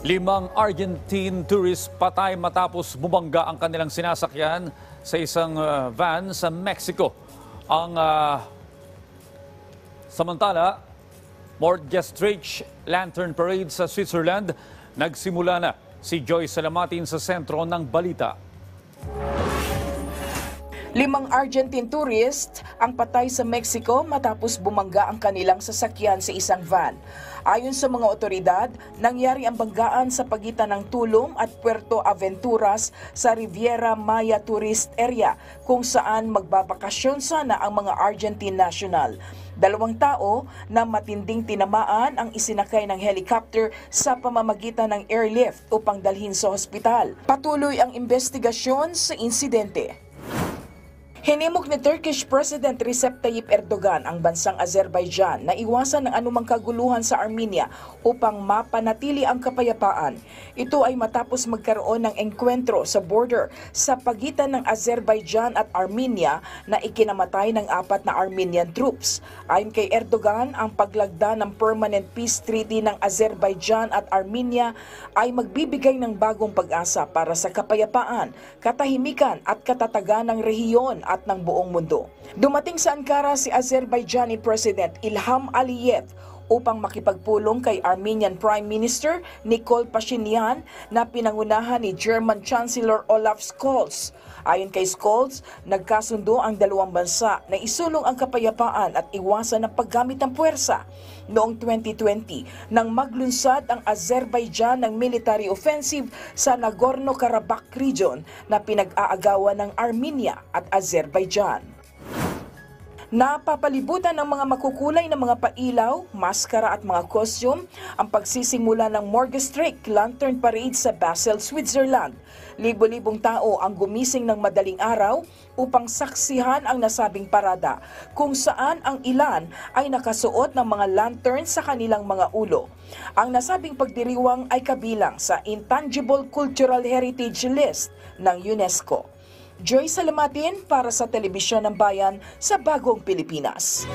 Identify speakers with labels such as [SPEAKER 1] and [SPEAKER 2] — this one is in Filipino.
[SPEAKER 1] Limang Argentine tourists patay matapos bumangga ang kanilang sinasakyan sa isang van sa Mexico. Samantala, Morgenstreich Lantern Parade sa Switzerland nagsimula na. Si Joy Salamatin sa sentro ng balita.
[SPEAKER 2] Limang Argentine tourist ang patay sa Mexico matapos bumangga ang kanilang sasakyan sa isang van. Ayon sa mga otoridad, nangyari ang banggaan sa pagitan ng Tulum at Puerto Aventuras sa Riviera Maya Tourist Area kung saan magbabakasyon sana ang mga Argentine national. 2 tao na matinding tinamaan ang isinakay ng helicopter sa pamamagitan ng airlift upang dalhin sa ospital. Patuloy ang investigasyon sa insidente. Hinimok ni Turkish President Recep Tayyip Erdogan ang bansang Azerbaijan na iwasan ng anumang kaguluhan sa Armenia upang mapanatili ang kapayapaan. Ito ay matapos magkaroon ng engkwentro sa border sa pagitan ng Azerbaijan at Armenia na ikinamatay ng 4 na Armenian troops. Ayon kay Erdogan, ang paglagda ng Permanent Peace Treaty ng Azerbaijan at Armenia ay magbibigay ng bagong pag-asa para sa kapayapaan, katahimikan at katatagan ng rehiyon at ng buong mundo. Dumating sa Ankara si Azerbaijani President Ilham Aliyev upang makipagpulong kay Armenian Prime Minister Nikol Pashinyan na pinangunahan ni German Chancellor Olaf Scholz. Ayon kay Scholz, nagkasundo ang dalawang bansa na isulong ang kapayapaan at iwasan ang paggamit ng puwersa. Noong 2020, nang maglunsad ang Azerbaijan ng military offensive sa Nagorno-Karabakh region na pinag-aagawan ng Armenia at Azerbaijan. Napapalibutan ng mga makukulay na mga pailaw, maskara at mga costume ang pagsisimula ng Morgenstreich Lantern Parade sa Basel, Switzerland. Libo-libong tao ang gumising ng madaling araw upang saksihan ang nasabing parada, kung saan ang ilan ay nakasuot ng mga lantern sa kanilang mga ulo. Ang nasabing pagdiriwang ay kabilang sa Intangible Cultural Heritage List ng UNESCO. Joy Salamatin para sa Telebisyon ng Bayan sa Bagong Pilipinas.